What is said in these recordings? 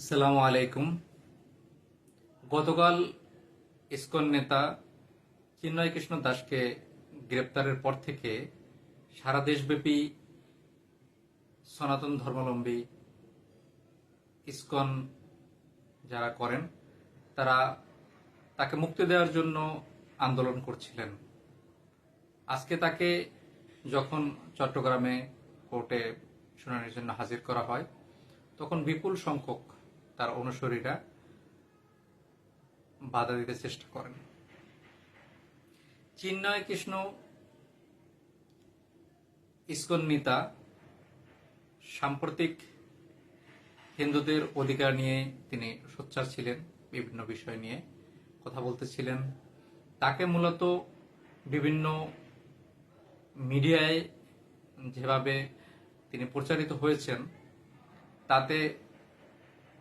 আসসালামু আলাইকুম। গতকাল ইসকন নেতা চিন্ময় কৃষ্ণ দাসকে গ্রেপ্তারের পর থেকে সারা দেশব্যাপী সনাতন ধর্মাবলম্বী ইসকন যারা করেন তারা তাকে মুক্তি দেওয়ার জন্য আন্দোলন করছিলেন। আজকে তাকে যখন চট্টগ্রামে কোর্টে শুনানির জন্য হাজির করা হয়, তখন বিপুল সংখ্যক তার অনুসারীরা বাধা দিতে চেষ্টা করেন। চিন্ময় কৃষ্ণ ইসকন নেতা সাম্প্রতিক হিন্দুদের অধিকার নিয়ে তিনি সোচ্চার ছিলেন, বিভিন্ন বিষয় নিয়ে কথা বলতেছিলেন। তাকে মূলত বিভিন্ন মিডিয়ায় যেভাবে তিনি প্রচারিত হয়েছেন, তাতে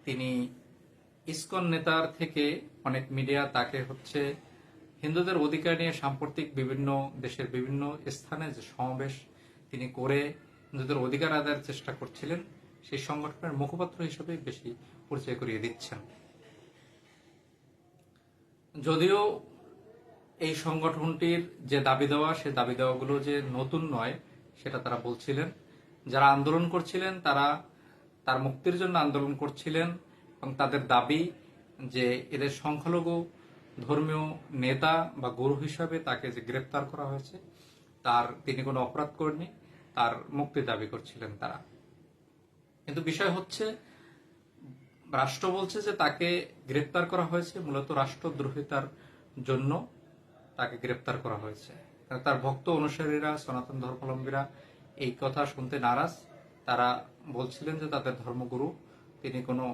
তিনি ইসকন নেতার থেকে অনেক মিডিয়া তাকে হিন্দুদের অধিকার নিয়ে সাম্প্রতিক বিভিন্ন দেশের বিভিন্ন স্থানে যে সমাবেশ তিনি করে হিন্দুদের অধিকার আদায়ের চেষ্টা করছিলেন, সেই সংগঠনের মুখপাত্র হিসেবে বেশি পরিচয় করিয়ে দিচ্ছেন। যদিও এই সংগঠনটির যে দাবি দেওয়া, সে দাবি দেওয়াগুলো যে নতুন নয় সেটা তারা বলছিলেন। যারা আন্দোলন করছিলেন তারা তার মুক্তির জন্য আন্দোলন করছিলেন এবং তাদের দাবি যে এদের সংখ্যালঘু ধর্মীয় নেতা বা গুরু হিসাবে তাকে যে গ্রেপ্তার করা হয়েছে, তিনি কোনো অপরাধ করেননি, তার মুক্তির দাবি করছিলেন তারা। কিন্তু বিষয় হচ্ছে, রাষ্ট্র বলছে যে তাকে গ্রেপ্তার করা হয়েছে মূলত রাষ্ট্রদ্রোহিতার জন্য তাকে গ্রেপ্তার করা হয়েছে। তার ভক্ত অনুসারীরা, সনাতন ধর্মাবলম্বীরা এই কথা শুনতে নারাজ। তারা বলছিলেন যে তাদের ধর্মগুরু তিনি কোনো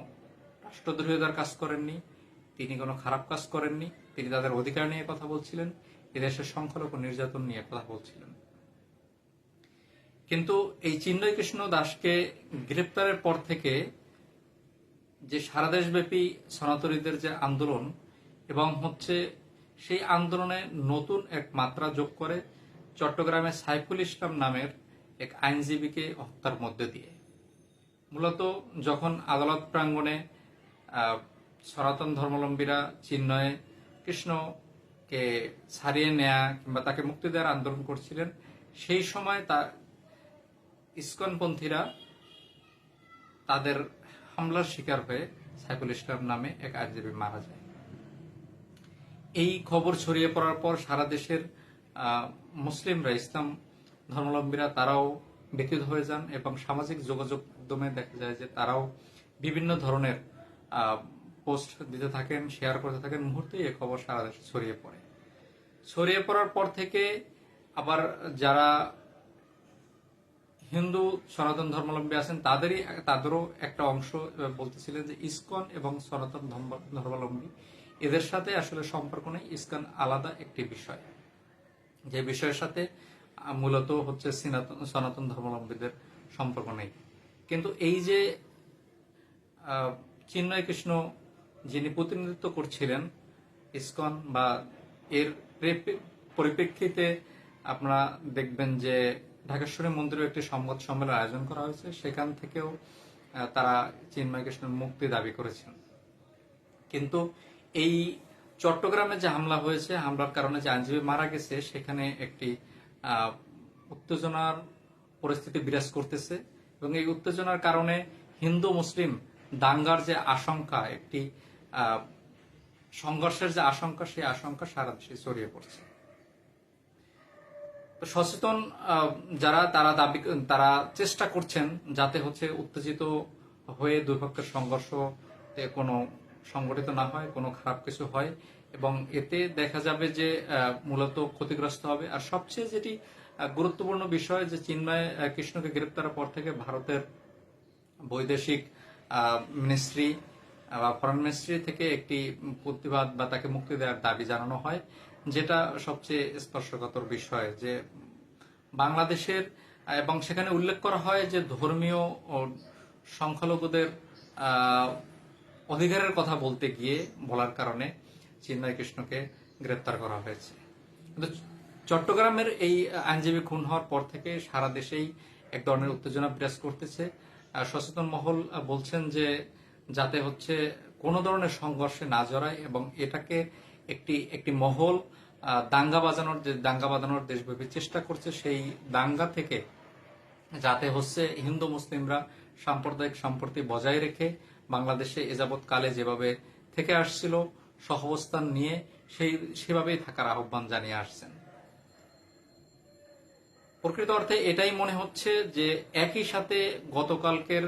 রাষ্ট্রদ্রোহিতার কাজ করেননি, তিনি কোনো খারাপ কাজ করেননি, তিনি তাদের অধিকার নিয়ে কথা বলছিলেন, এদেশের সংখ্যালঘু নির্যাতন নিয়ে কথা বলছিলেন। কিন্তু এই চিন্ময় কৃষ্ণ দাসকে গ্রেপ্তারের পর থেকে যে সারা দেশব্যাপী সনাতনীদের যে আন্দোলন, এবং সেই আন্দোলনে নতুন এক মাত্রা যোগ করে চট্টগ্রামে সাইফুল ইসলাম নামের এক আইনজীবীকে হত্যার মধ্যে দিয়ে। মূলত যখন আদালত প্রাঙ্গণে সনাতন ধর্মাবলম্বীরা চিন্ময় কৃষ্ণকে ছাড়িয়ে নেয়া কিংবা তাকে মুক্তি দেওয়ার আন্দোলন করছিলেন, সেই সময় ইসকনপন্থীরা তাদের হামলার শিকার হয়ে সাইফুল ইসলাম নামে এক আইনজীবী মারা যায়। এই খবর ছড়িয়ে পড়ার পর সারা দেশের মুসলিমরা, ইসলাম ধর্মাবলম্বীরা তারাও ব্যথিত হয়ে যান এবং সামাজিক যোগাযোগ মাধ্যমে দেখা যায় যে তারাও বিভিন্ন ধরনের পোস্ট দিতে থাকেন, শেয়ার করতে থাকেন। মুহূর্তেই এই খবর সারা দেশে ছড়িয়ে পড়ে। ছড়িয়ে পড়ার পর থেকে আবার যারা হিন্দু সনাতন ধর্মাবলম্বী আছেন তাদেরও একটা অংশ বলতেছিলেন যে ইসকন এবং সনাতন ধর্মাবলম্বী এদের সাথে আসলে সম্পর্ক নেই, ইসকন আলাদা একটি বিষয়, যে বিষয়ের সাথে মূলত সনাতন ধর্মাবলম্বীদের সম্পর্ক নেই। কিন্তু এই যে চিন্ময় কৃষ্ণ যিনি প্রতিনিধিত্ব করছিলেন ইসকন, বা এর পরিপ্রেক্ষিতে আপনারা দেখবেন যে ঢাকেশ্বরী মন্দিরে একটি সংবাদ সম্মেলন আয়োজন করা হয়েছে, সেখান থেকেও তারা চিন্ময় কৃষ্ণের মুক্তি দাবি করেছেন। কিন্তু এই চট্টগ্রামে যে হামলা হয়েছে, হামলার কারণে যে আইনজীবী মারা গেছে, সেখানে একটি উত্তেজনার পরিস্থিতি বিরাজ করতেছে এবং এই উত্তেজনার কারণে হিন্দু মুসলিম দাঙ্গার যে আশঙ্কা, একটি সংঘর্ষের যে আশঙ্কা, সেই আশঙ্কা সারা দেশে ছড়িয়ে পড়ছে। সচেতন যারা তারা চেষ্টা করছেন যাতে উত্তেজিত হয়ে দুই পক্ষের সংঘর্ষ কোনো সংগঠিত না হয়, কোনো খারাপ কিছু হয়, এবং এতে দেখা যাবে যে মূলত ক্ষতিগ্রস্ত হবে। আর সবচেয়ে যেটি গুরুত্বপূর্ণ বিষয়, যে চিন্ময় কৃষ্ণকে গ্রেপ্তারের পর থেকে ভারতের বৈদেশিক মিনিস্ট্রি বা ফরেন মিনিস্ট্রি থেকে একটি প্রতিবাদ বা তাকে মুক্তি দেওয়ার দাবি জানানো হয়, যেটা সবচেয়ে স্পর্শকাতর বিষয়। যে বাংলাদেশের, এবং সেখানে উল্লেখ করা হয় যে ধর্মীয় ও সংখ্যালঘুদের অধিকারের কথা বলতে গিয়ে বলার কারণে চিন্ময় কৃষ্ণকে গ্রেপ্তার করা হয়েছে। কিন্তু চট্টগ্রামের এই আইনজীবী খুন হওয়ার পর থেকে সারা দেশেই এক ধরনের উত্তেজনা বিরাজ করতেছে। সচেতন মহল বলছেন যে যাতে হচ্ছে কোনো ধরনের সংঘর্ষে না জড়ায় এবং এটাকে একটি একটি মহল দাঙ্গা বাজানোর দেশব্যাপী চেষ্টা করছে, সেই দাঙ্গা থেকে যাতে হচ্ছে হিন্দু মুসলিমরা সাম্প্রদায়িক সম্প্রীতি বজায় রেখে বাংলাদেশে এযাবৎ কালে যেভাবে থেকে আসছিল সহাবস্থান নিয়ে সেভাবেই থাকার আহ্বান জানিয়ে আসছেন। প্রকৃত অর্থে এটাই মনে হচ্ছে যে একই সাথে গতকালকের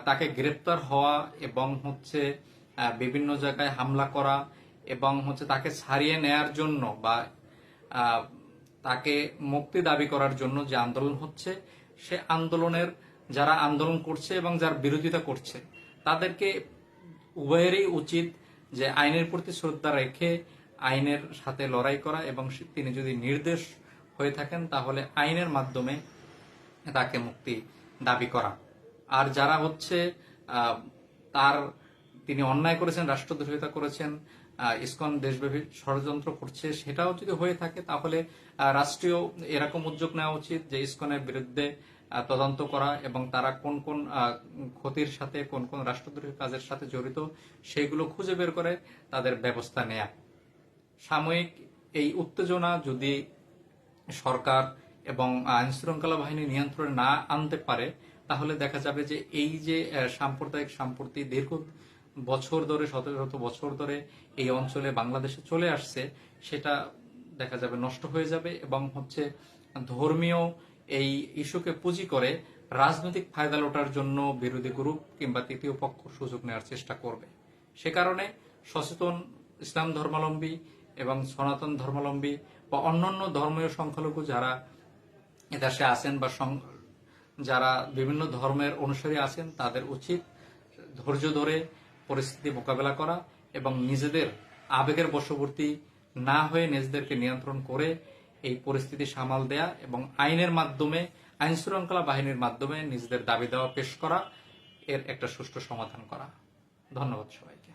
তাকে গ্রেপ্তার হওয়া এবং হচ্ছে বিভিন্ন জায়গায় হামলা করা এবং হচ্ছে তাকে ছাড়িয়ে নেয়ার জন্য বা তাকে মুক্তি দাবি করার জন্য যে আন্দোলন হচ্ছে, সে আন্দোলনের যারা আন্দোলন করছে এবং যার বিরোধিতা করছে তাদেরকে উভয়েরই উচিত যে আইনের প্রতি শ্রদ্ধা রেখে আইনের সাথে লড়াই করা এবং তিনি যদি নির্দোষ হয়ে থাকেন তাহলে আইনের মাধ্যমে তাকে মুক্তি দাবি করা। আর যারা হচ্ছে তিনি অন্যায় করেছেন, রাষ্ট্রদ্রোহিতা করেছেন, ইসকন দেশব্যাপী ষড়যন্ত্র করছে, সেটাও যদি হয়ে থাকে তাহলে রাষ্ট্রীয় এরকম উদ্যোগ নেওয়া উচিত যে ইসকনের বিরুদ্ধে তদন্ত করা এবং তারা কোন কোন ক্ষতির সাথে কোন কোন রাষ্ট্রদ্রোহী কাজের সাথে জড়িত সেগুলো খুঁজে বের করে তাদের ব্যবস্থা নেয়া। সাময়িক এই উত্তেজনা যদি সরকার এবং আইন শৃঙ্খলা বাহিনী নিয়ন্ত্রণে না আনতে পারে তাহলে দেখা যাবে যে এই যে সাম্প্রদায়িক সম্প্রীতি দীর্ঘ বছর ধরে, শত শত বছর ধরে এই অঞ্চলে বাংলাদেশে চলে আসছে, সেটা দেখা যাবে নষ্ট হয়ে যাবে এবং হচ্ছে ধর্মীয় এই ইস্যুকে পুঁজি করে রাজনৈতিক ফায়দা লোটার জন্য বিরোধী গ্রুপ কিংবা তৃতীয় পক্ষ সুযোগ নেওয়ার চেষ্টা করবে। সে কারণে সচেতন ইসলাম ধর্মাবলম্বী এবং সনাতন ধর্মাবলম্বী বা অন্যান্য ধর্মীয় সংখ্যালঘু যারা এদেশে আছেন বা যারা বিভিন্ন ধর্মের অনুসারী আছেন তাদের উচিত ধৈর্য ধরে পরিস্থিতি মোকাবেলা করা এবং নিজেদের আবেগের বশবর্তী না হয়ে নিজেদেরকে নিয়ন্ত্রণ করে এই পরিস্থিতি সামাল দেয়া এবং আইনের মাধ্যমে, আইন শৃঙ্খলা বাহিনীর মাধ্যমে নিজেদের দাবি দেওয়া পেশ করা, এর একটা সুষ্ঠু সমাধান করা। ধন্যবাদ সবাইকে।